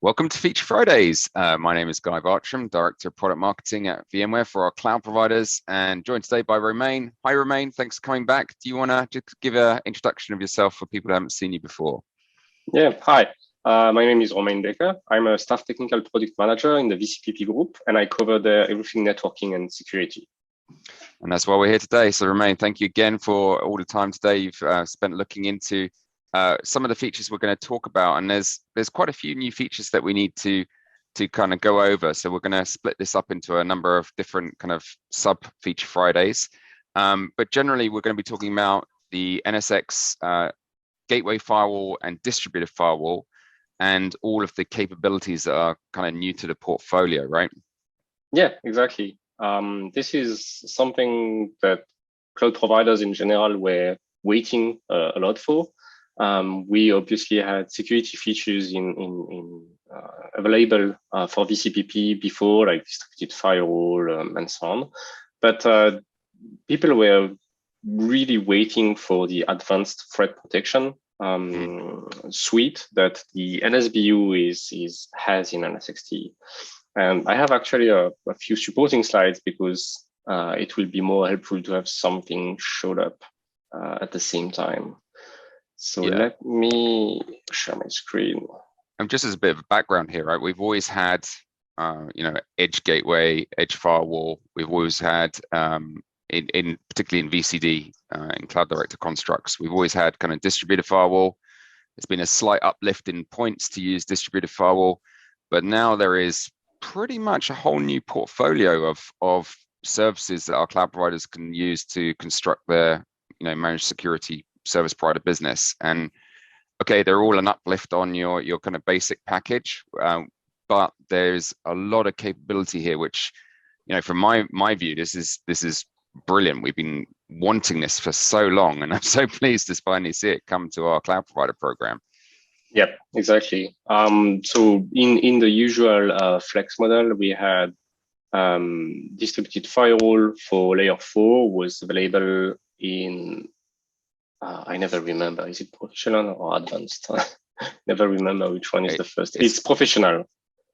Welcome to Feature Fridays. My name is Guy Bartram, Director of Product Marketing at VMware for our cloud providers, and joined today by Romain. Hi, Romain. Thanks for coming back. Do you want to just give an introduction of yourself for people who haven't seen you before? Yeah, hi. My name is Romain Becker. I'm a staff technical product manager in the VCPP group, and I cover everything networking and security. And that's why we're here today. So, Romain, thank you again for all the time today you've spent looking into some of the features we're going to talk about, and there's quite a few new features that we need to kind of go over. So we're going to split this up into a number of different kind of sub feature Fridays. But generally, we're going to be talking about the NSX gateway firewall and distributed firewall, and all of the capabilities that are kind of new to the portfolio, right? Yeah, exactly. This is something that cloud providers in general were waiting a lot for. We obviously had security features available for VCPP before, like distributed firewall and so on. But people were really waiting for the advanced threat protection suite that the NSBU has in NSX-T. And I have actually a few supporting slides because it will be more helpful to have something showed up at the same time. So Let me share my screen. And just as a bit of a background here, right? We've always had, edge gateway, edge firewall. We've always had, particularly in VCD, in Cloud Director constructs, we've always had kind of distributed firewall. There's been a slight uplift in points to use distributed firewall, but now there is pretty much a whole new portfolio of services that our cloud providers can use to construct their, managed security service provider business. And okay, they're all an uplift on your kind of basic package, but there's a lot of capability here, which, from my view, this is brilliant. We've been wanting this for so long, and I'm so pleased to finally see it come to our cloud provider program. Yep, exactly. So in the usual Flex model, we had distributed firewall for layer 4 was available in I never remember. Is it professional or advanced? Never remember which one is the first. It's professional.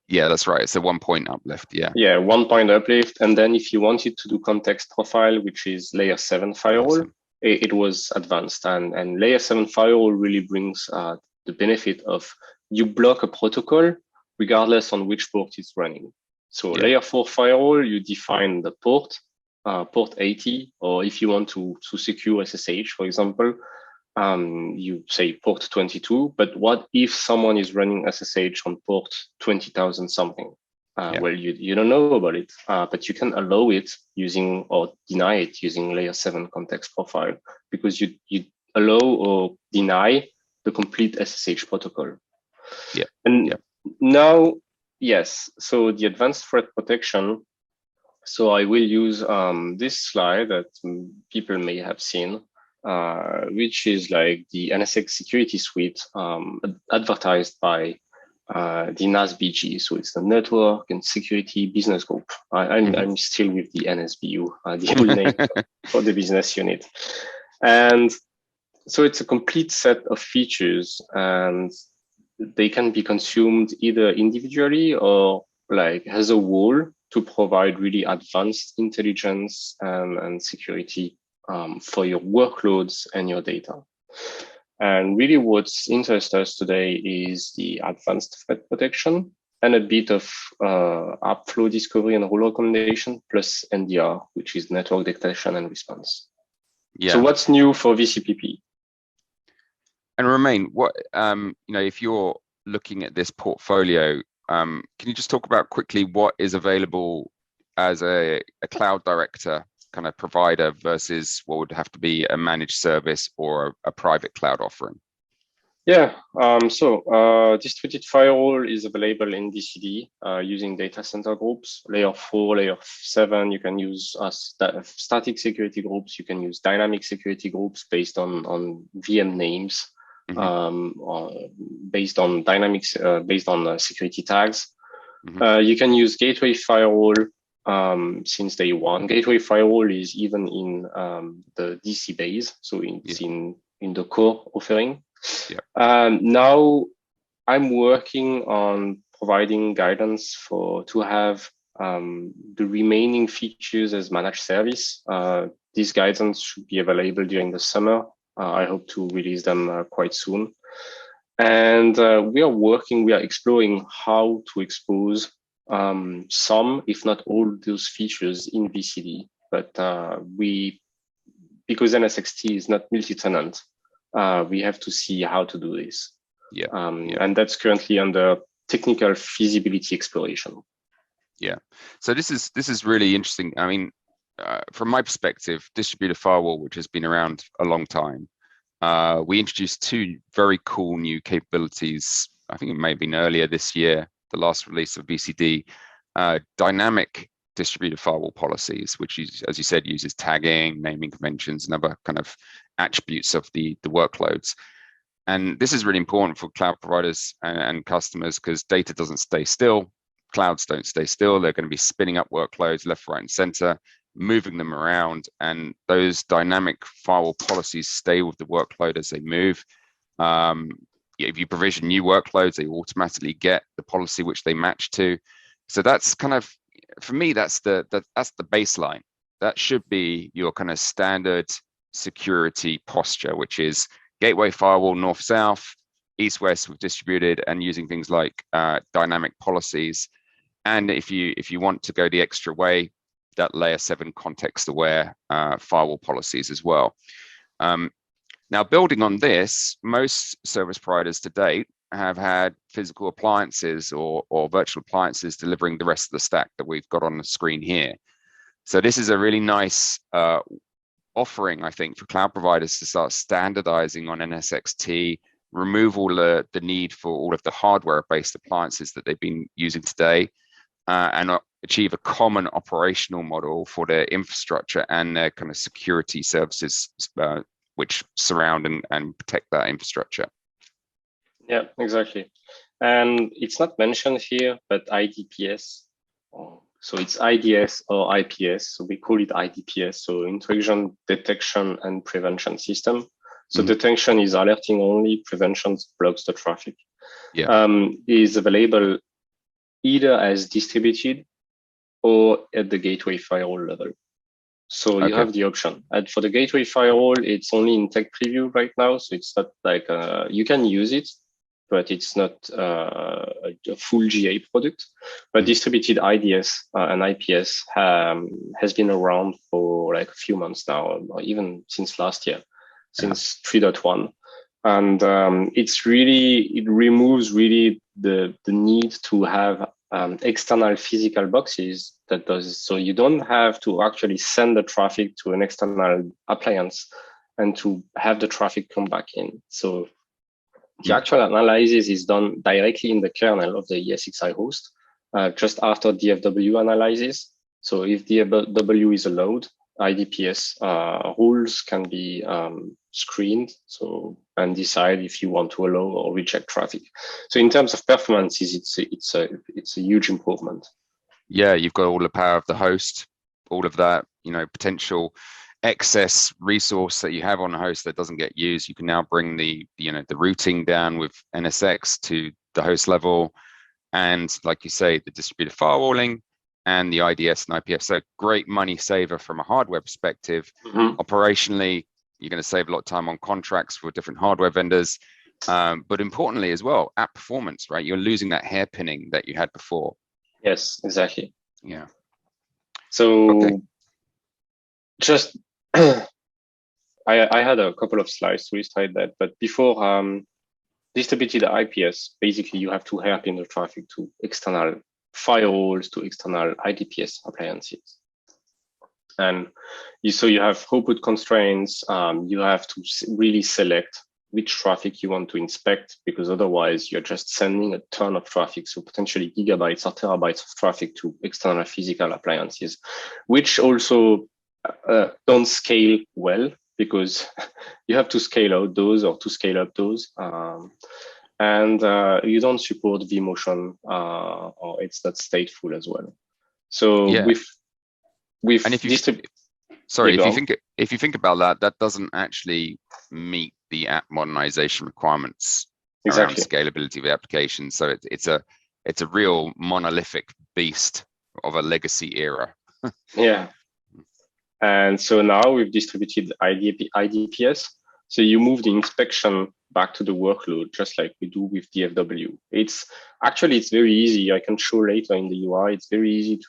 Yeah, that's right. It's a 1 point uplift. Yeah. Yeah, 1 point uplift. And then if you wanted to do context profile, which is layer 7 firewall, it was advanced. And layer 7 firewall really brings the benefit of you block a protocol regardless on which port it's running. So layer 4 firewall, you define the port 80, or if you want to secure SSH, for example, you say port 22. But what if someone is running SSH on port 20,000 something? Well, you don't know about it, but you can allow it using or deny it using layer 7 context profile, because you allow or deny the complete SSH protocol. Now, yes, so the advanced threat protection. So I will use this slide that people may have seen, which is like the NSX security suite advertised by the NASBG. So it's the Network and Security Business Group. I'm still with the NSBU, the old name for the business unit. And so it's a complete set of features, and they can be consumed either individually or like as a whole, to provide really advanced intelligence and security for your workloads and your data. And really what's interested us today is the advanced threat protection and a bit of app flow discovery and rule recommendation, plus NDR, which is network detection and response. Yeah. So what's new for VCPP? And Romain, what if you're looking at this portfolio, can you just talk about quickly what is available as a cloud director kind of provider versus what would have to be a managed service or a private cloud offering? Yeah, so distributed firewall is available in DCD using data center groups. Layer 4, layer 7, you can use static security groups. You can use dynamic security groups based on VM names. Based on dynamics, based on security tags. You can use gateway firewall since day one. Gateway firewall is even in the DC base, so it's in the core offering. Now I'm working on providing guidance to have the remaining features as managed service. This guidance should be available during the summer. I hope to release them quite soon. And we are exploring how to expose some, if not all, those features in VCD. But because NSX-T is not multi-tenant, we have to see how to do this. Yeah. And that's currently under technical feasibility exploration. Yeah. So this is really interesting. I mean, from my perspective, distributed firewall, which has been around a long time, we introduced two very cool new capabilities. I think it may have been earlier this year, the last release of VCD, dynamic distributed firewall policies, which is, as you said, uses tagging, naming conventions, and other kind of attributes of the workloads. And this is really important for cloud providers and customers because data doesn't stay still. Clouds don't stay still. They're going to be spinning up workloads left, right, and center, moving them around. And those dynamic firewall policies stay with the workload as they move. If you provision new workloads, they automatically get the policy which they match to. So that's kind of, for me, that's the baseline. That should be your kind of standard security posture, which is gateway firewall north-south, east-west with distributed, and using things like dynamic policies. And if you want to go the extra way, that layer 7 context-aware firewall policies as well. Now, building on this, most service providers to date have had physical appliances or virtual appliances delivering the rest of the stack that we've got on the screen here. So this is a really nice offering, I think, for cloud providers to start standardizing on NSX-T, remove all the need for all of the hardware-based appliances that they've been using today, and achieve a common operational model for their infrastructure and their kind of security services which surround and protect that infrastructure. Yeah, exactly. And it's not mentioned here, but IDPS. So it's IDS or IPS. So we call it IDPS. So intrusion detection and prevention system. So detection is alerting only, prevention blocks the traffic. Yeah. Is available either as distributed or at the gateway firewall level. So you have the option. And for the gateway firewall, it's only in tech preview right now. So it's not like you can use it, but it's not a full GA product. But distributed IDS and IPS has been around for like a few months now, or even since last year, since 3.1. And it removes really the need to have external physical boxes that does, so you don't have to actually send the traffic to an external appliance and to have the traffic come back in. So the actual analysis is done directly in the kernel of the ESXi host, just after DFW analysis. So if DFW is allowed, IDPS rules can be screened, and decide if you want to allow or reject traffic. So in terms of performances, it's a huge improvement. Yeah, you've got all the power of the host, all of that, potential excess resource that you have on a host that doesn't get used. You can now bring the routing down with NSX to the host level, and like you say, the distributed firewalling and the IDS and IPS. So great money saver from a hardware perspective. Operationally, you're going to save a lot of time on contracts for different hardware vendors, but importantly as well, app performance, right? You're losing that hairpinning that you had before. Yes, exactly. Yeah. So just I had a couple of slides to illustrate that, but before distributed IPS, basically you have to hairpin the traffic to external firewalls, to external IDPS appliances. And so you have throughput constraints. You have to really select which traffic you want to inspect, because otherwise you're just sending a ton of traffic, so potentially gigabytes or terabytes of traffic to external physical appliances, which also don't scale well, because you have to scale out those or to scale up those. And you don't support vMotion, or it's not stateful as well. So and if you think about that, that doesn't actually meet the app modernization requirements around scalability of the application. So it's a it's a real monolithic beast of a legacy era. Yeah. And so now we've distributed IDPS. So you move the inspection back to the workload, just like we do with DFW. It's very easy. I can show later in the UI. It's very easy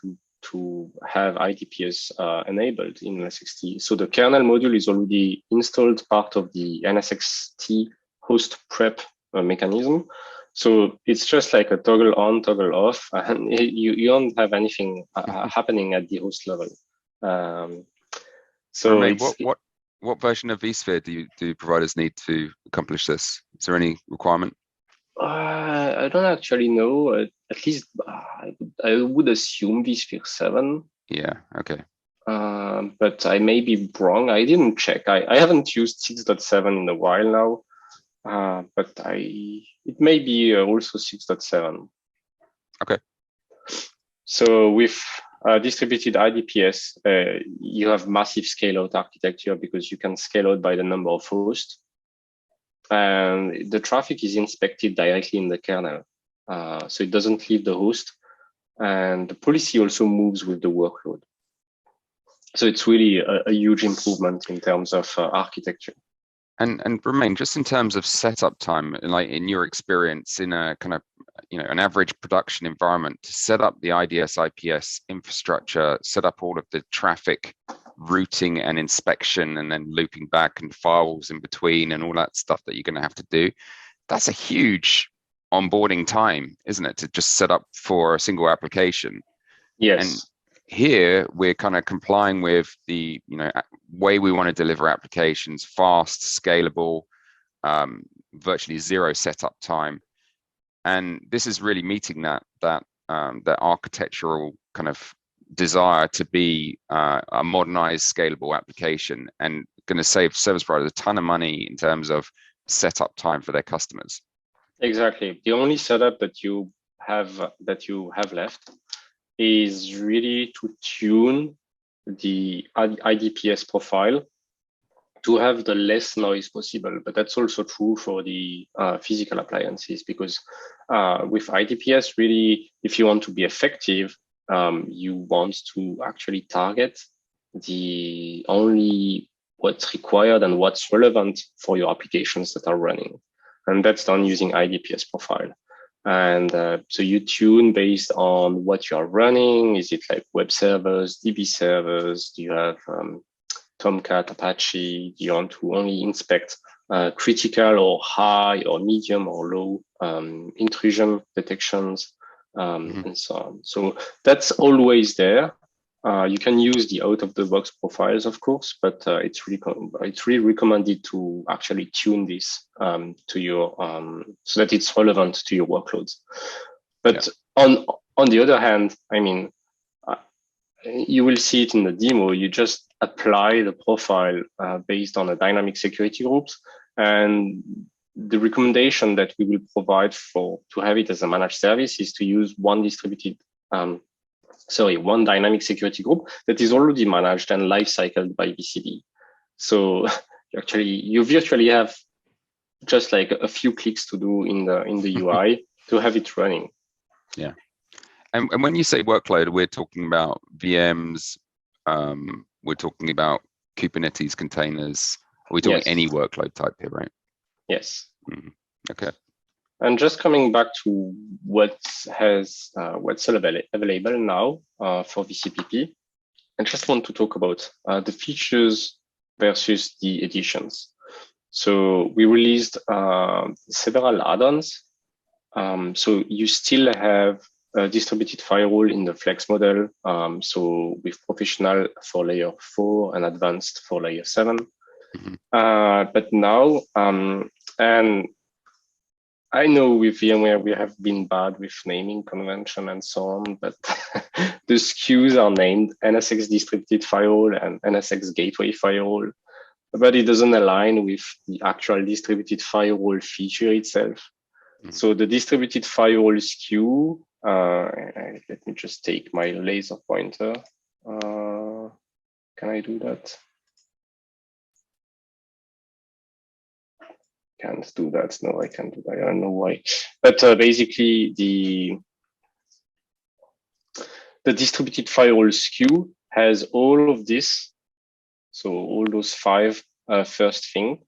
to have IDPS enabled in NSX-T. So the kernel module is already installed, part of the NSX-T host prep mechanism. So it's just like a toggle on, toggle off, and you don't have anything happening at the host level. So Romain, what version of vSphere do providers need to accomplish this? Is there any requirement? I don't actually know. At least I would assume vSphere 7. Yeah. Okay. But I may be wrong. I didn't check. I haven't used 6.7 in a while now. But it may be also 6.7. Okay. So with distributed IDPS, you have massive scale out architecture because you can scale out by the number of hosts. And the traffic is inspected directly in the kernel. So it doesn't leave the host. And the policy also moves with the workload. So it's really a huge improvement in terms of architecture. And Romain, just in terms of setup time, like in your experience in a kind of, an average production environment, to set up the IDS IPS infrastructure, set up all of the traffic routing and inspection, and then looping back and firewalls in between and all that stuff that you're going to have to do, that's a huge onboarding time, isn't it, to just set up for a single application? Yes. And here we're kind of complying with the way we want to deliver applications: fast, scalable, virtually zero setup time. And this is really meeting that architectural kind of desire to be a modernized, scalable application, and going to save service providers a ton of money in terms of setup time for their customers. Exactly. The only setup that you have left is really to tune the IDPS profile to have the less noise possible. But that's also true for the physical appliances, because with IDPS, really, if you want to be effective, you want to actually target the only what's required and what's relevant for your applications that are running. And that's done using IDPS profile. And so you tune based on what you are running. Is it like web servers, DB servers? Do you have Tomcat, Apache? Do you want to only inspect critical or high or medium or low intrusion detections, and so on? So that's always there. You can use the out-of-the-box profiles, of course, but it's really recommended to actually tune this to your so that it's relevant to your workloads. But on the other hand, I mean, you will see it in the demo. You just apply the profile based on the dynamic security groups, and the recommendation that we will provide to have it as a managed service is to use one dynamic security group that is already managed and lifecycled by VCD. So you virtually have just like a few clicks to do in the UI to have it running. Yeah. And when you say workload, we're talking about VMs, we're talking about Kubernetes containers. Are we talking any workload type here, right? Yes. Okay. And just coming back to what's available now for VCPP, I just want to talk about the features versus the editions. So we released several add-ons. So you still have a distributed firewall in the Flex model. So with Professional for layer 4 and Advanced for layer 7. But now, and I know with VMware, we have been bad with naming convention and so on, but the SKUs are named NSX Distributed Firewall and NSX Gateway Firewall, but it doesn't align with the actual distributed firewall feature itself. So the distributed firewall SKU, let me just take my laser pointer. Can I do that? Can't do that. No, I can't do that. I don't know why. But basically, the the distributed firewall SKU has all of this. So all those five first thing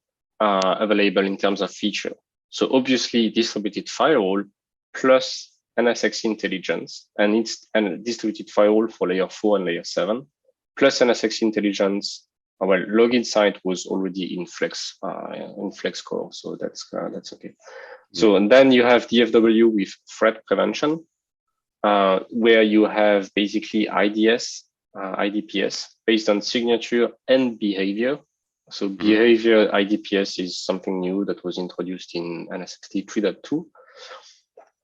available in terms of feature. So obviously distributed firewall plus NSX intelligence, and it's a distributed firewall for layer 4 and layer 7, plus NSX intelligence. Well, login site was already in Flex core, so that's okay. Yeah. So and then you have DFW with threat prevention, where you have basically IDPS based on signature and behavior. So behavior IDPS is something new that was introduced in NSX-T 3.2.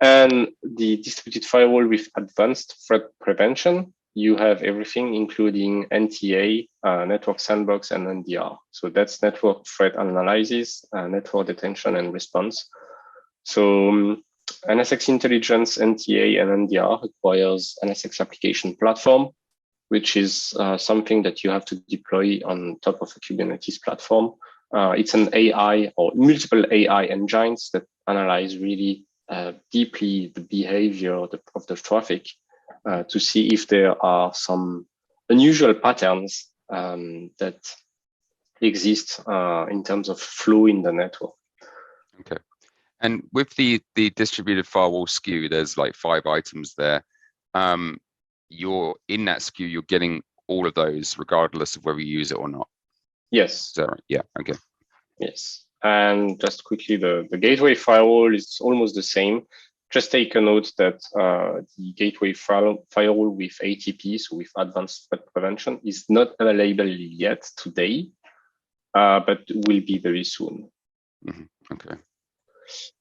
And the distributed firewall with advanced threat prevention, you have everything, including NTA, network sandbox, and NDR. So that's network threat analysis, network detection and response. So NSX intelligence, NTA, and NDR requires NSX application platform, which is something that you have to deploy on top of a Kubernetes platform. It's an AI or multiple AI engines that analyze really deeply the behavior of the traffic to see if there are some unusual patterns that exist in terms of flow in the network. Okay. And with the distributed firewall SKU, there's like 5 items there. You're in that SKU, you're getting all of those regardless of whether you use it or not. Yes. Is that right? Yeah. Okay. Yes. And just quickly, the gateway firewall is almost the same. Just take a note that the gateway firewall with ATP, so with advanced threat prevention, is not available yet today, but will be very soon. Okay.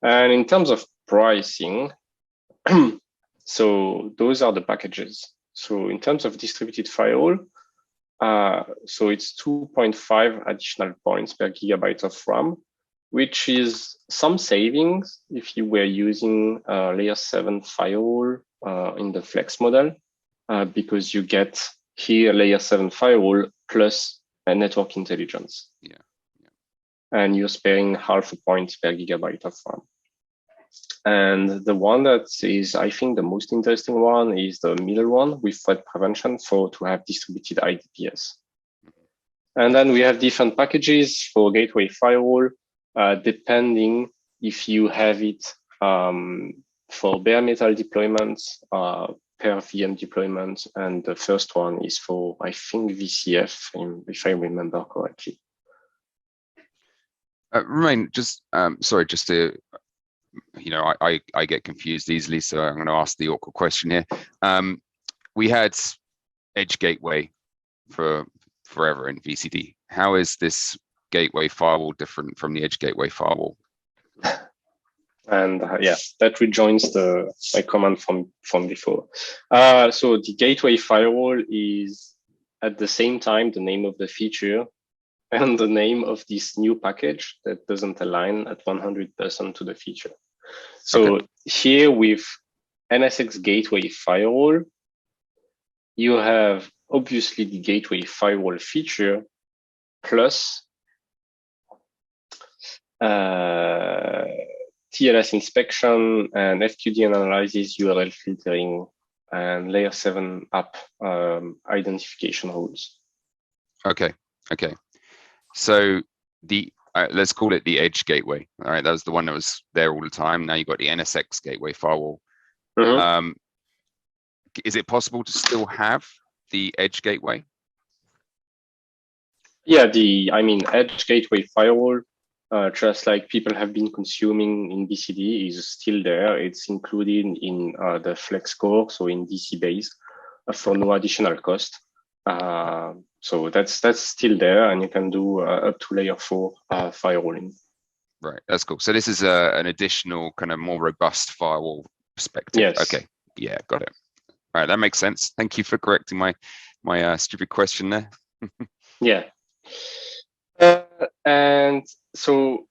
And in terms of pricing, so those are the packages. So in terms of distributed firewall, so it's 2.5 additional points per gigabyte of RAM, which is some savings if you were using layer 7 firewall in the Flex model, because you get here layer 7 firewall plus a network intelligence. Yeah. And you're sparing half a point per gigabyte of RAM. And the one that is, I think, the most interesting one is the middle one with threat prevention to have distributed IDPS. And then we have different packages for gateway firewall, depending if you have it for bare metal deployments, per VM deployments, and the first one is for, I think, VCF, if I remember correctly. Romain, just sorry, just to, I get confused easily, so I'm going to ask the awkward question here. We had Edge Gateway for forever in VCD. How is this gateway firewall different from the Edge Gateway firewall? And yeah, that rejoins my comment from before. So the gateway firewall is at the same time the name of the feature and the name of this new package that doesn't align at 100% to the feature. So here with NSX Gateway Firewall, you have obviously the Gateway Firewall feature plus TLS inspection and FQD analysis, URL filtering, and layer 7 app identification rules. Okay. So let's call it the Edge Gateway. All right, that was the one that was there all the time. Now you've got the NSX Gateway Firewall. Is it possible to still have the Edge Gateway? Yeah, Edge Gateway Firewall, just like people have been consuming in BCD, is still there. It's included in the Flex core, so in DC base, for no additional cost. So that's still there, and you can do up to layer 4 firewalling. Right, that's cool. So this is an additional kind of more robust firewall perspective. Yes. Okay. Yeah, got it. All right, that makes sense. Thank you for correcting my stupid question there. Yeah. And so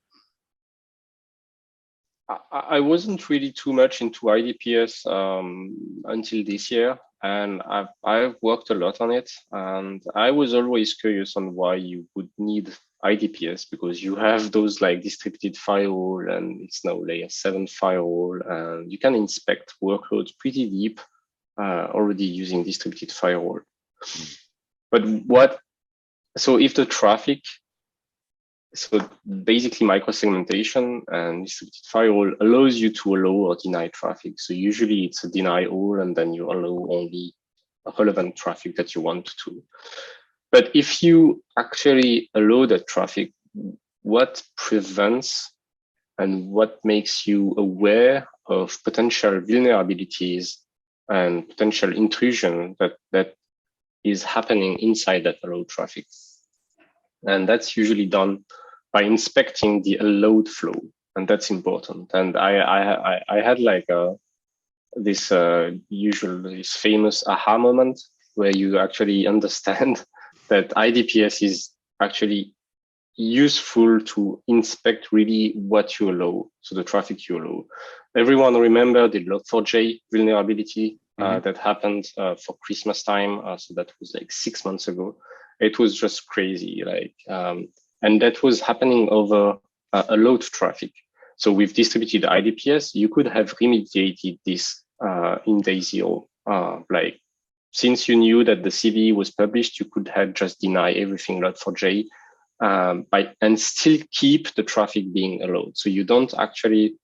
I wasn't really too much into IDPS until this year, and I've worked a lot on it, and I was always curious on why you would need IDPS, because you have those like distributed firewall, and it's now layer 7 firewall, and you can inspect workloads pretty deep already using distributed firewall. But so if the traffic, so basically microsegmentation and distributed firewall allows you to allow or deny traffic. So usually it's a deny all, and then you allow only relevant traffic that you want to. But if you actually allow that traffic, what prevents and what makes you aware of potential vulnerabilities and potential intrusion that is happening inside that allowed traffic? And that's usually done by inspecting the allowed flow, and that's important. And I had like this famous aha moment where you actually understand that IDPS is actually useful to inspect really what you allow, so the traffic you allow. Everyone remember the Log4j vulnerability that happened for Christmas time. So that was like 6 months ago. It was just crazy, like, and that was happening over a load traffic. So with distributed IDPS, you could have remediated this in day zero. Like, since you knew that the CVE was published, you could have just deny everything Log4j and still keep the traffic being allowed. So you don't actually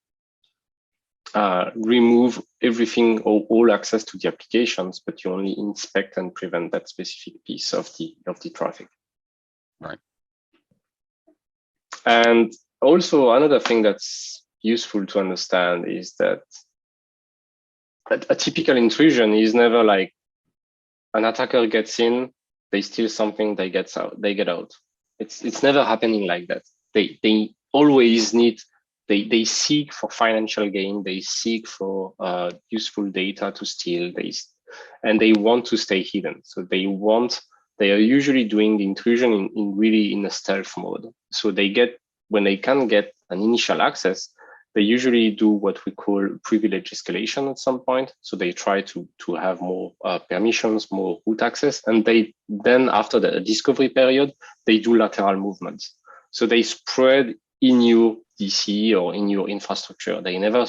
remove everything or all access to the applications, but you only inspect and prevent that specific piece of the traffic. Right. And also another thing that's useful to understand is that a typical intrusion is never like an attacker gets in, they steal something, they get out. It's never happening like that. They always need. They seek for financial gain. They seek for useful data to steal. And they want to stay hidden. So they are usually doing the intrusion in a stealth mode. So when they can get an initial access, they usually do what we call privilege escalation at some point. So they try to have more permissions, more root access, and then after the discovery period, they do lateral movements. So they spread in your DC or in your infrastructure. They never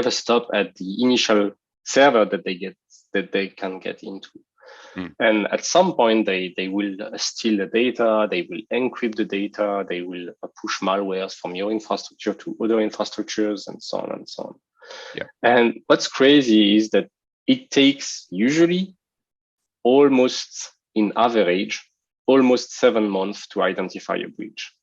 stop at the initial server that they can get into. And at some point, they will steal the data, they will encrypt the data, they will push malwares from your infrastructure to other infrastructures, and so on and so on. Yeah. And what's crazy is that it takes usually in average, almost 7 months to identify a breach.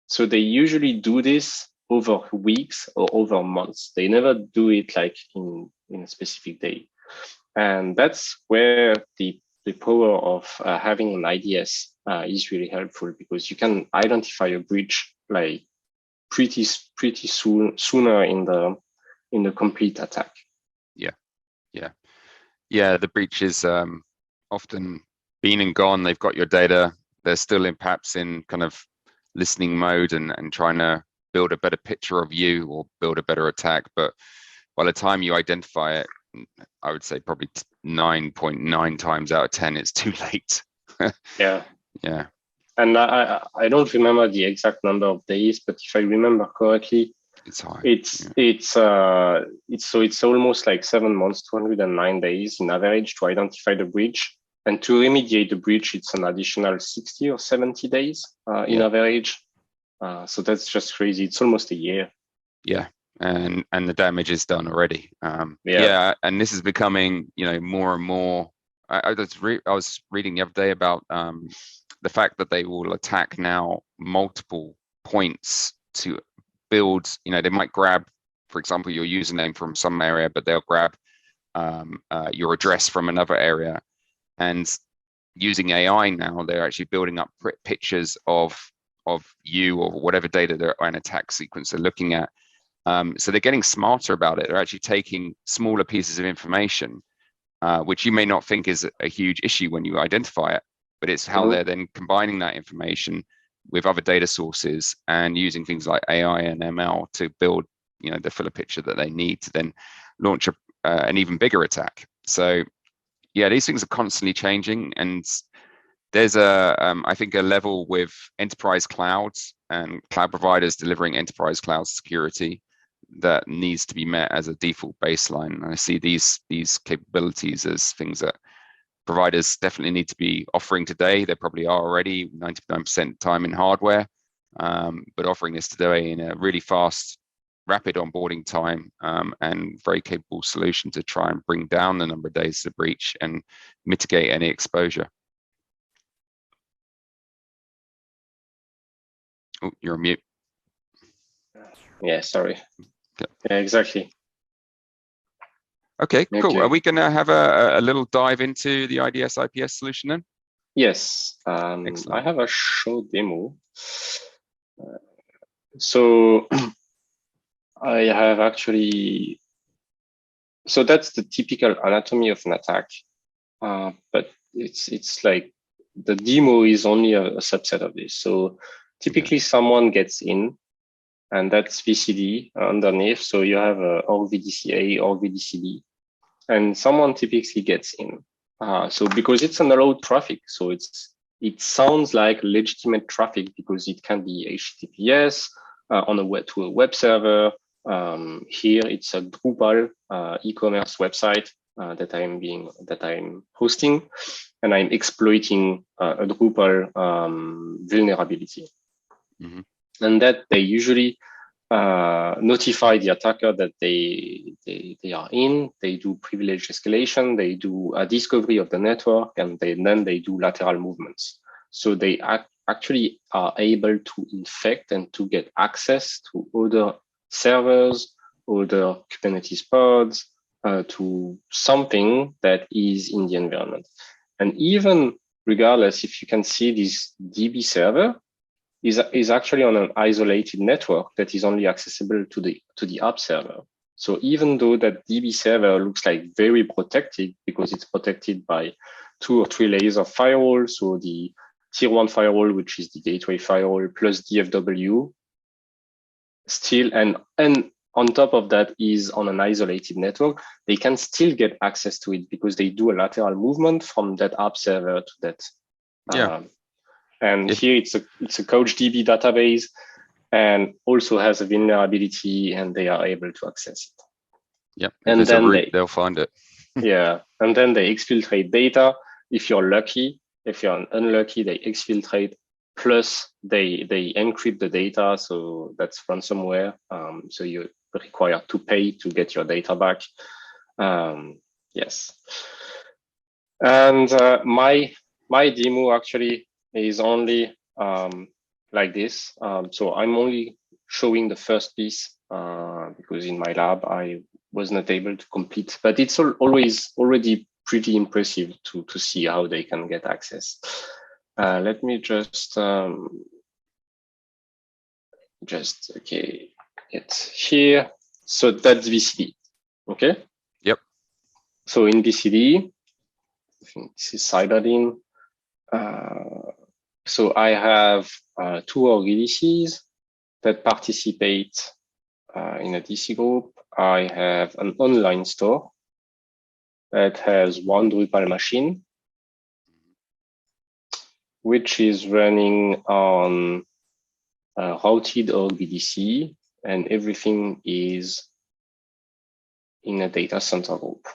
So they usually do this over weeks or over months. They never do it like in a specific day. And that's where the power of having an IDS is really helpful, because you can identify a breach like pretty sooner in the complete attack. Yeah. The breach is often been and gone. They've got your data. They're still perhaps in kind of listening mode and trying to build a better picture of you or build a better attack. But by the time you identify it, I would say probably 9.9 times out of 10, it's too late. Yeah. And I don't remember the exact number of days, but if I remember correctly, it's high. It's almost like 7 months, 209 days in average to identify the breach. And to remediate the breach, it's an additional 60 or 70 days in average. So that's just crazy. It's almost a year. Yeah. And the damage is done already. And this is becoming, more and more. I was reading the other day about the fact that they will attack now multiple points to build. They might grab, for example, your username from some area, but they'll grab your address from another area. And using AI now, they're actually building up pictures of you or whatever data they're an attack sequence they're looking at. So they're getting smarter about it. They're actually taking smaller pieces of information, which you may not think is a huge issue when you identify it, but it's how they're then combining that information with other data sources and using things like AI and ML to build, the fuller picture that they need to then launch an even bigger attack. So yeah, these things are constantly changing, and there's I think a level with enterprise clouds and cloud providers delivering enterprise cloud security that needs to be met as a default baseline. And I see these capabilities as things that providers definitely need to be offering today. They probably are already 99% time in hardware, but offering this today in a really fast, rapid onboarding time and very capable solution to try and bring down the number of days to breach and mitigate any exposure. Oh, you're on mute. Yeah, sorry. Okay. Yeah, exactly. Okay, cool. Okay. Are we going to have a little dive into the IDS IPS solution then? Yes. Excellent. I have a short demo. So I have actually, so that's the typical anatomy of an attack, but it's like the demo is only a subset of this. So typically someone gets in, and that's VCD underneath. So you have org VDCA, org VDCB, and someone typically gets in. So because it's an allowed traffic, so it sounds like legitimate traffic because it can be HTTPS on a to a web server. Here it's a Drupal e-commerce website that I'm hosting, and I'm exploiting a Drupal vulnerability. Mm-hmm. And that they usually notify the attacker that they are in. They do privilege escalation. They do a discovery of the network, and then they do lateral movements. So they actually are able to infect and to get access to other servers, other Kubernetes pods, to something that is in the environment. And even regardless, if you can see this DB server is actually on an isolated network that is only accessible to the app server. So even though that DB server looks like very protected because it's protected by 2 or 3 layers of firewall, so the tier 1 firewall, which is the gateway firewall, plus DFW, still, and on top of that is on an isolated network, they can still get access to it because they do a lateral movement from that app server to that. Yeah. And here it's a CouchDB database and also has a vulnerability, and they are able to access it. Yeah, and then they'll find it. Yeah, and then they exfiltrate data. If you're lucky, if you're unlucky, they exfiltrate. Plus, they encrypt the data, so that's ransomware. So you're required to pay to get your data back. Yes, and my demo actually is only like this. So I'm only showing the first piece because in my lab I was not able to complete, but it's always already pretty impressive to see how they can get access. Let me just okay, it's here. So that's VCD. Okay. Yep. So in VCD, I think this is Cyberdin. So I have 2 org VDCs that participate in a DC group. I have an online store that has 1 Drupal machine, which is running on a routed org VDC, and everything is in a data center group.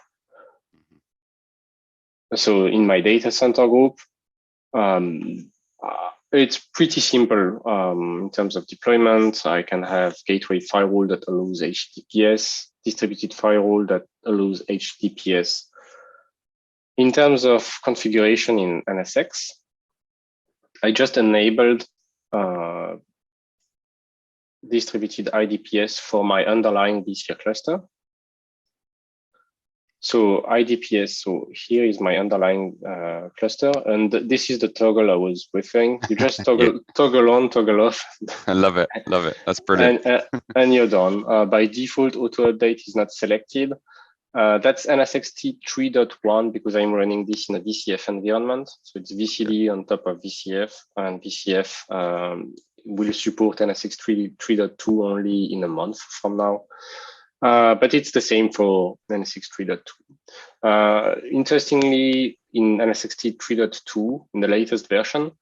So in my data center group, it's pretty simple in terms of deployment. I can have gateway firewall that allows HTTPS, distributed firewall that allows HTTPS. In terms of configuration in NSX, I just enabled distributed IDPS for my underlying vSphere cluster. So IDPS, so here is my underlying cluster, and this is the toggle I was referring. You just toggle, toggle on, toggle off. I love it, love it. That's brilliant. And you're done. By default, auto update is not selected. That's NSX-T 3.1 because I'm running this in a VCF environment. So it's VCD on top of VCF, and VCF will support NSX 3.2 only in a month from now. But it's the same for NSX 3.2. Interestingly, in NSX-T 3.2, in the latest version,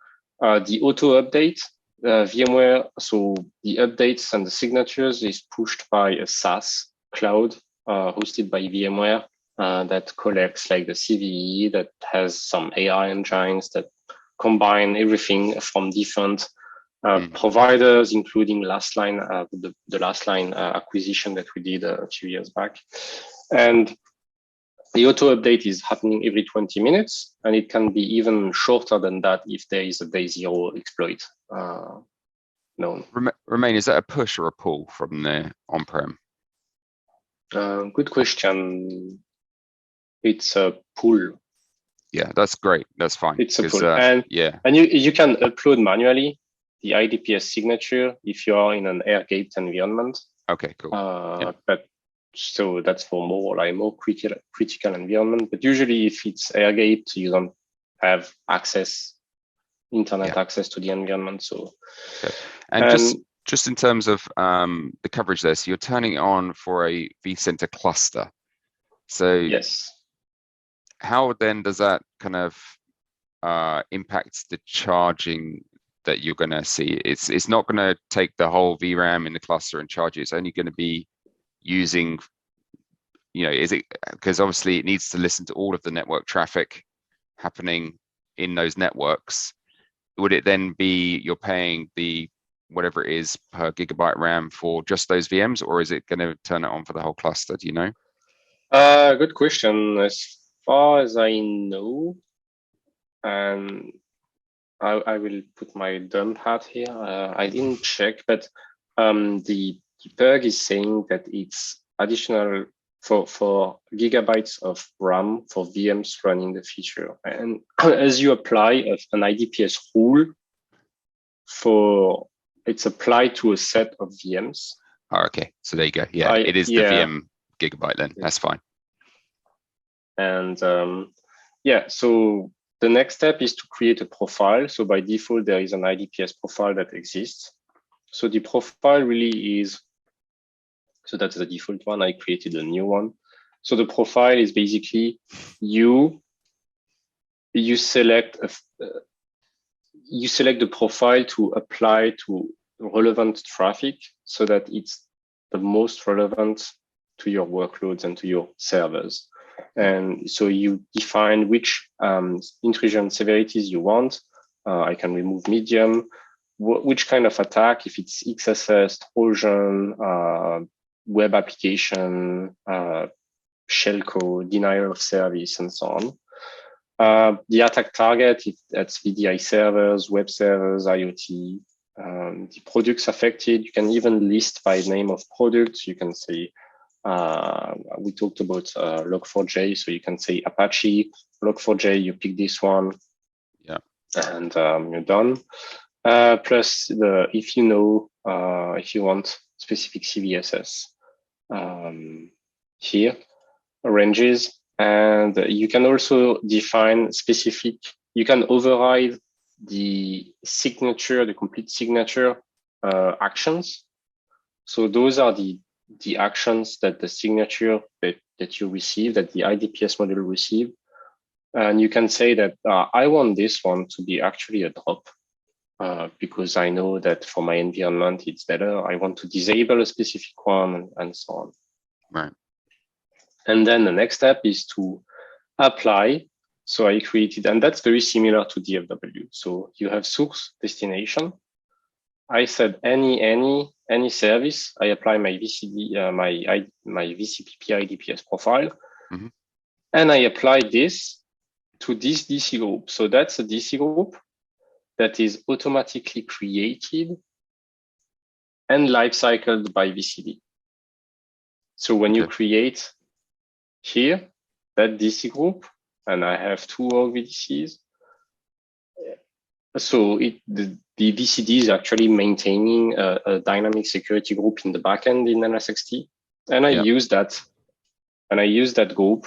the auto update VMware, so the updates and the signatures is pushed by a SaaS cloud hosted by VMware that collects like the CVE, that has some AI engines that combine everything from different providers, including Lastline, the Lastline acquisition that we did a few years back. And the auto update is happening every 20 minutes, and it can be even shorter than that if there is a day zero exploit known. Romain, is that a push or a pull from the on-prem? Good question. It's a pull. Yeah, that's great. That's fine. It's a pull. And you can upload manually the IDPS signature if you are in an air-gapped environment. Okay, cool. But so that's for more critical environment. But usually if it's air-gapped, you don't have internet access to the environment. So okay. And just in terms of the coverage there, so you're turning it on for a vCenter cluster. So yes. How then does that kind of impact the charging that you're going to see? It's not going to take the whole VRAM in the cluster and charge it. It's only going to be using, is it, because obviously it needs to listen to all of the network traffic happening in those networks. Would it then be you're paying the whatever it is per gigabyte RAM for just those VMs, or is it going to turn it on for the whole cluster? Do you know? Good question. As far as I know, and I will put my dumb hat here. I didn't check, but the PERG is saying that it's additional for gigabytes of RAM for VMs running the feature. And as you apply an IDPS rule it's applied to a set of VMs. Oh, okay. So there you go. Yeah, it is the VM gigabyte then. That's fine. And so the next step is to create a profile. So by default, there is an IDPS profile that exists. So the profile really is, so that's the default one. I created a new one. So the profile is basically you select the profile to apply to relevant traffic so that it's the most relevant to your workloads and to your servers. And so you define which intrusion severities you want. I can remove medium, which kind of attack, if it's XSS, Trojan, web application, shellcode, denial of service, and so on. The attack target, if that's VDI servers, web servers, IoT. The products affected, you can even list by name of products. You can say, we talked about Log4j, so you can say Apache, Log4j, you pick this one, and you're done. Plus, if you want specific CVSS here, ranges, and you can also define specific. You can override the signature, the complete signature actions. So those are the actions that the signature that you receive, that the IDPS module receive. And you can say that I want this one to be actually a drop because I know that for my environment, it's better. I want to disable a specific one and so on. Right. And then the next step is to apply. So I created, and that's very similar to DFW. So you have source, destination. I said any service. I apply my VCD, my VCPP IDPS profile, and I apply this to this DC group. So that's a DC group that is automatically created and lifecycled by VCD. So when you create here that DC group, and I have two org VDCs. So the VCD is actually maintaining a dynamic security group in the backend in NSX-T. And I use that group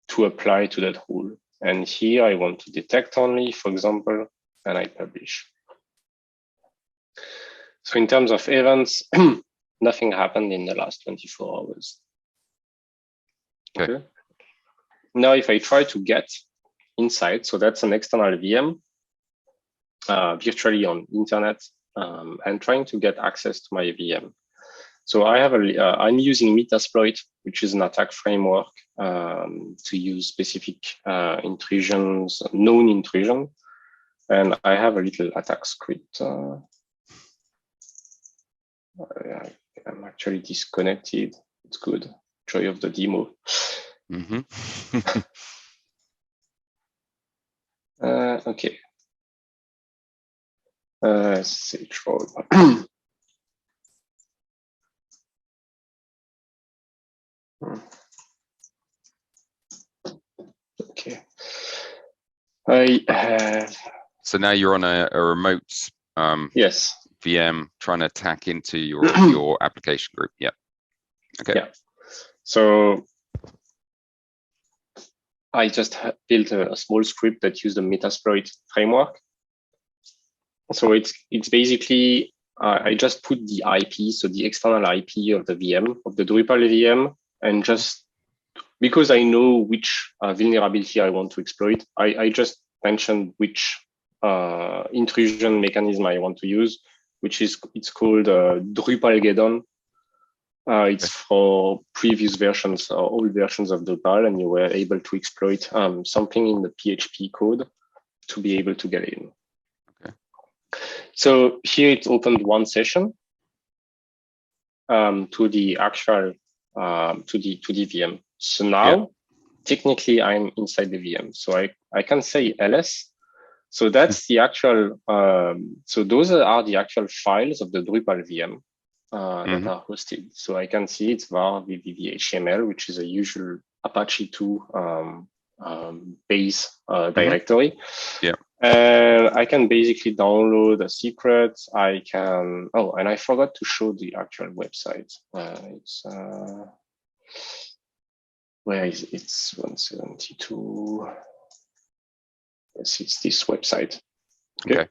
to apply to that rule. And here I want to detect only, for example, and I publish. So in terms of events, nothing happened in the last 24 hours. Okay. Now, if I try to get insight, so that's an external VM, virtually on internet, and trying to get access to my VM. So I have I'm using Metasploit, which is an attack framework to use specific intrusions, known intrusion. And I have a little attack script. I'm actually disconnected. It's good. Joy of the demo. Mm-hmm. Okay. Sage forward. Okay. I have. So now you're on a remote Yes. VM trying to tack into your application group. Yeah. Okay. Yeah. So I just built a small script that used the Metasploit framework. So it's basically I just put the IP, so the external IP of the VM, of the Drupal VM, and just because I know which vulnerability I want to exploit, I just mentioned which intrusion mechanism I want to use, which is it's called Drupalgeddon. It's for previous versions or old versions of Drupal, and you were able to exploit something in the PHP code to be able to get in. Okay. So here it opened one session to the actual to the VM. So now technically I'm inside the VM. So I can say ls. So that's the actual. So those are the actual files of the Drupal VM that are hosted. So I can see it's var vvv.html, which is a usual Apache 2 base directory. Yeah. And I can basically download a secret. I can, oh, and I forgot to show the actual website. It's, where is it? It's 172. Yes, it's this website. Okay.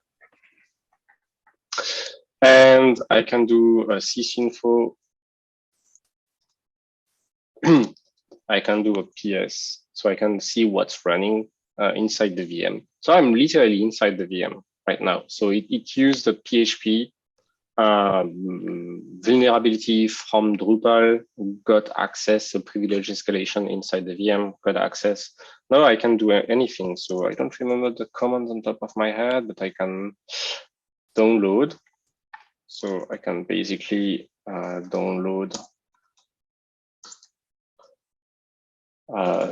And I can do a sysinfo. I can do a PS, so I can see what's running inside the VM. So I'm literally inside the VM right now. So it used the PHP vulnerability from Drupal, got access, a privilege escalation inside the VM, got access. Now I can do anything. So I don't remember the command on top of my head, but I can download. So I can basically download.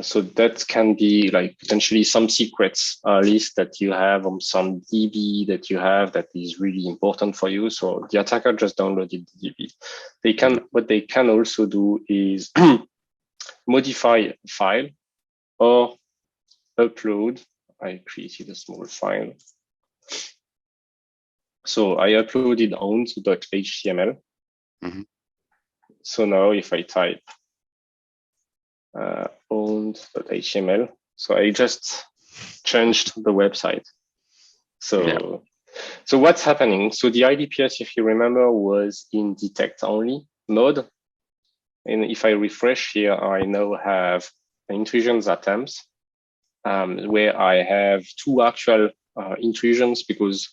So that can be like potentially some secrets list that you have on some DB that you have that is really important for you. So the attacker just downloaded the DB. They can, what they can also do is modify a file or upload. I created a small file. So I uploaded owned.html. So now if I type owned.html. So I just changed the website. So, so what's happening? So the IDPS, if you remember, was in detect only mode. And if I refresh here, I now have intrusions attempts where I have two actual intrusions because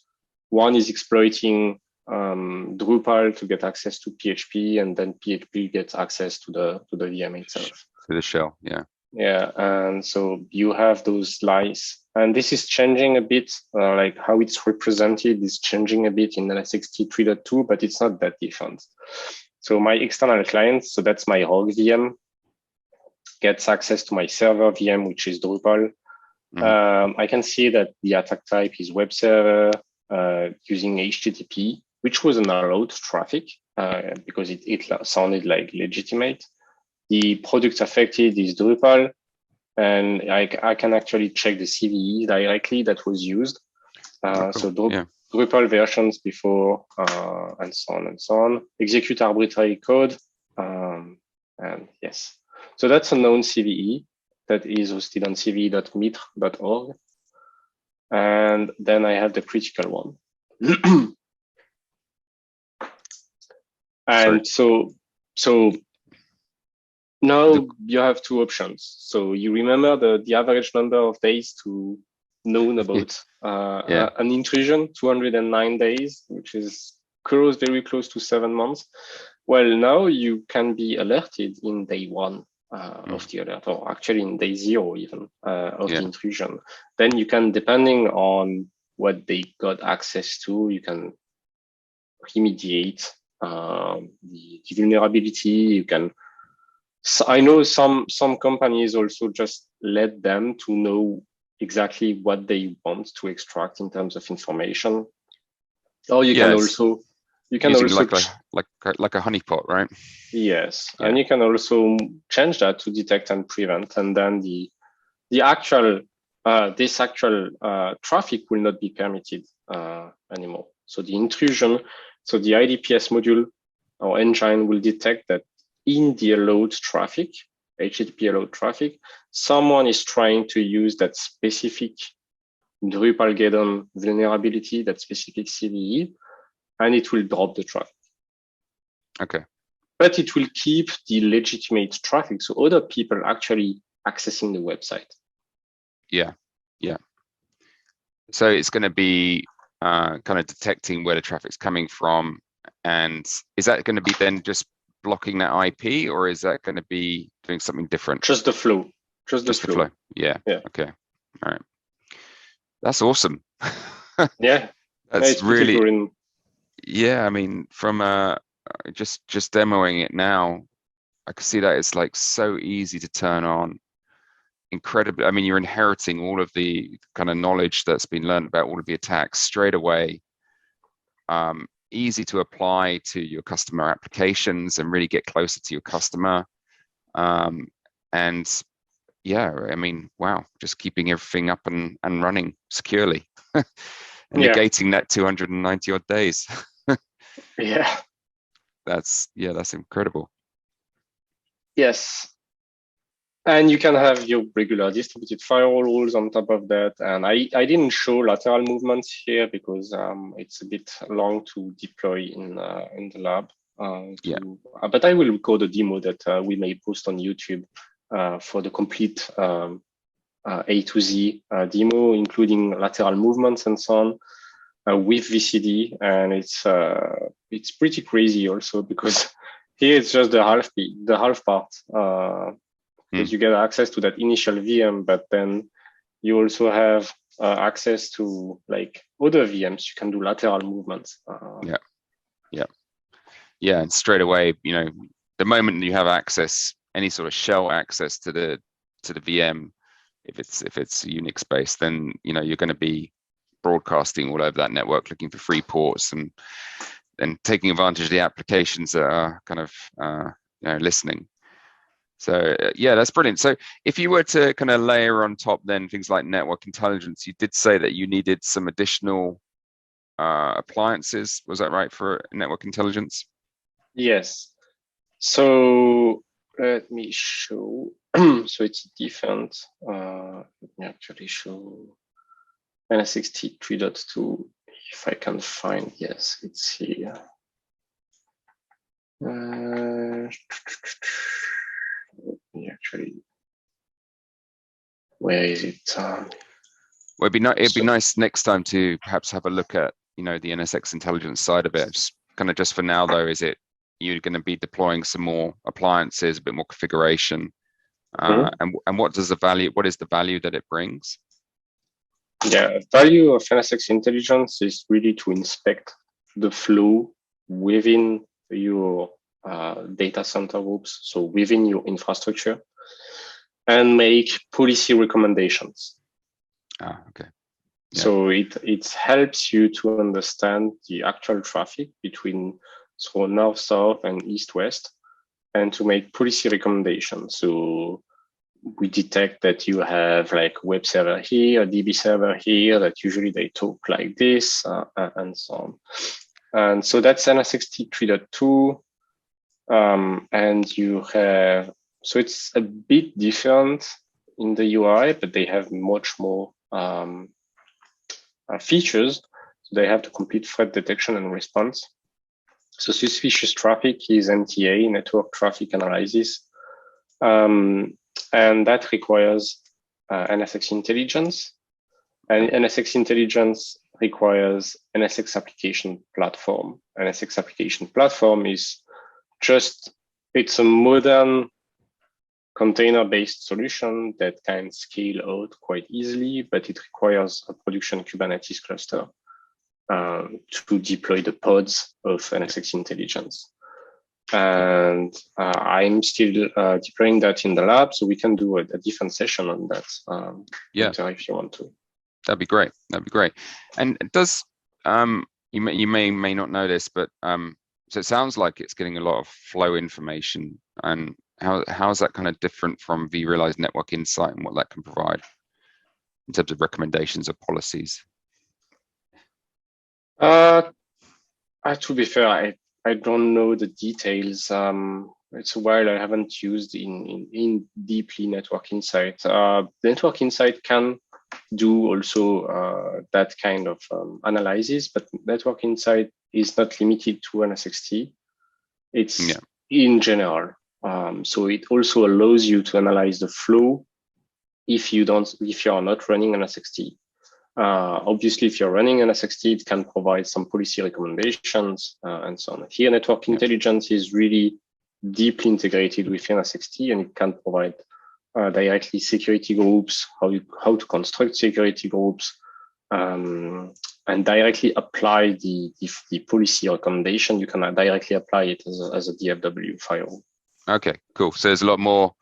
one is exploiting Drupal to get access to PHP, and then PHP gets access to the VM itself. To the shell, yeah. Yeah, and so you have those lies, and this is changing a bit, like how it's represented is changing a bit in NSX-T 3.2, but it's not that different. So my external client, so that's my rogue VM, gets access to my server VM, which is Drupal. I can see that the attack type is web server using HTTP, which was an allowed traffic because it sounded like legitimate. The product affected is Drupal, and I can actually check the CVE directly that was used. Cool. So Drupal versions before, and so on and so on. Execute arbitrary code, and yes. So that's a known CVE that is hosted on cve.mitr.org. And then I have the critical one. And so now you have two options. So you remember the average number of days to known about an intrusion, 209 days, which is very close to 7 months. Well, now you can be alerted in day one of the alert, or actually in day 0 even of the intrusion. Then you can, depending on what they got access to, you can remediate the vulnerability. You can. So I know some companies also just let them to know exactly what they want to extract in terms of information. Or you can also like a honeypot, right? Yes, and you can also change that to detect and prevent, and then the actual traffic will not be permitted anymore. So the intrusion, so the IDPS module or engine will detect that in the allowed traffic, HTTP allowed traffic, someone is trying to use that specific Drupal-Geddon vulnerability, that specific CVE, and it will drop the traffic. Okay. But it will keep the legitimate traffic, so other people actually accessing the website. Yeah. So it's going to be kind of detecting where the traffic's coming from, and is that going to be then just blocking that IP, or is that going to be doing something different? Just the flow. Just the flow. Yeah. Okay. All right. That's awesome. Yeah. That's really. Yeah. I mean, from just demoing it now, I can see that it's like so easy to turn on. Incredibly. I mean, you're inheriting all of the kind of knowledge that's been learned about all of the attacks straight away. Easy to apply to your customer applications and really get closer to your customer. And yeah, I mean, wow, just keeping everything up and running securely and negating that 290 odd days. Yeah. That's incredible. Yes. And you can have your regular distributed firewall rules on top of that. And I didn't show lateral movements here because it's a bit long to deploy in the lab. But I will record a demo that we may post on YouTube for the complete A to Z demo, including lateral movements and so on with VCD. And it's pretty crazy also because here it's just the half part. Because you get access to that initial VM, but then you also have access to like other VMs. You can do lateral movements. And straight away, the moment you have access, any sort of shell access to the VM, if it's Unix based, then you're going to be broadcasting all over that network, looking for free ports and taking advantage of the applications that are kind of listening. So that's brilliant. So if you were to kind of layer on top then things like network intelligence, you did say that you needed some additional appliances. Was that right, for network intelligence? Yes. So let me show. So it's different. Let me actually show NSX-T 3.2. If I can find, yes, it's here. Actually, where is it? Well, it'd be nice next time to perhaps have a look at the NSX intelligence side of it. Just for now though, is it you're going to be deploying some more appliances, a bit more configuration, and what is the value that it brings? Yeah, value of NSX intelligence is really to inspect the flow within your data center groups, so within your infrastructure, and make policy recommendations. Okay. Yeah. So it helps you to understand the actual traffic between north-south and east-west, and to make policy recommendations. So we detect that you have like web server here, a DB server here, that usually they talk like this, and so on. And so that's NSX-T 3.2. And you have, so it's a bit different in the UI, but they have much more features. So they have the complete threat detection and response. So suspicious traffic is NTA, network traffic analysis. And that requires NSX intelligence. And NSX Intelligence requires NSX application platform. NSX application platform is it's a modern container-based solution that can scale out quite easily, but it requires a production Kubernetes cluster to deploy the pods of NSX Intelligence. And I'm still deploying that in the lab, so we can do a different session on that later if you want to. That'd be great. That'd be great. And does you may not know this, but so it sounds like it's getting a lot of flow information. And how is that kind of different from vRealize Network Insight and what that can provide in terms of recommendations or policies? To be fair, I don't know the details. It's a while I haven't used in deeply Network Insight. Network Insight can do also that kind of analysis, but Network Insight is not limited to NSX-T. It's in general. So it also allows you to analyze the flow if you are not running NSX-T. Obviously, if you're running NSX-T, it can provide some policy recommendations and so on. Here, Network Intelligence is really deeply integrated with NSX-T, and it can provide directly security groups, how to construct security groups, and directly apply the policy recommendation. You can directly apply it as a DFW firewall. Okay, cool. So there's a lot more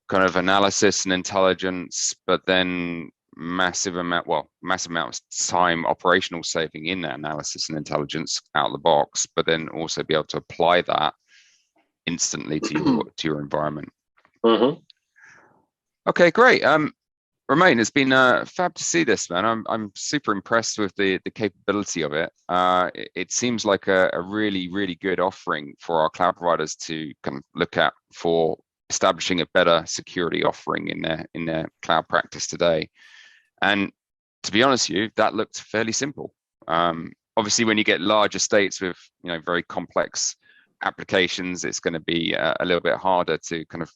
kind of analysis and intelligence, but then massive amount of time operational saving in that analysis and intelligence out of the box, but then also be able to apply that instantly to your environment. Okay, great. Romain, it's been fab to see this, man. I'm super impressed with the capability of it. It seems like a really, really good offering for our cloud providers to kind of look at for establishing a better security offering in their cloud practice today. And to be honest with you, that looked fairly simple. Obviously, when you get large estates with very complex applications, it's going to be a little bit harder to kind of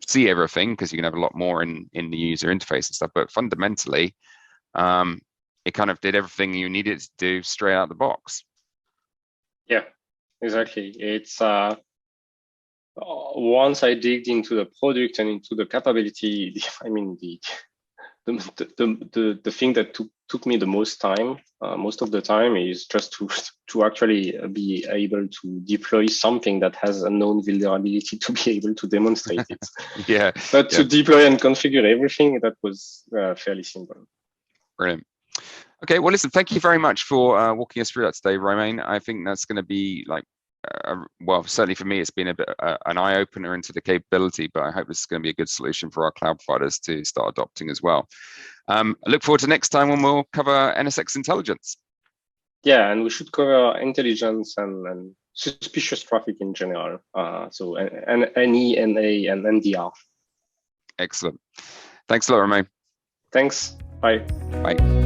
see everything because you can have a lot more in the user interface and stuff. But fundamentally, it kind of did everything you needed to do straight out of the box. Yeah, exactly. It's once I digged into the product and into the capability, I mean, the thing that took me the most time, most of the time, is just to actually be able to deploy something that has a known vulnerability to be able to demonstrate it. But to deploy and configure everything, that was fairly simple. Brilliant. Okay, well, listen, thank you very much for walking us through that today, Romain. I think that's going to be like, well, certainly for me, it's been a bit an eye-opener into the capability, but I hope this is going to be a good solution for our cloud providers to start adopting as well. I look forward to next time when we'll cover NSX Intelligence. Yeah, and we should cover intelligence and suspicious traffic in general. So NE, NA, and NDR. Excellent. Thanks a lot, Romain. Thanks. Bye. Bye.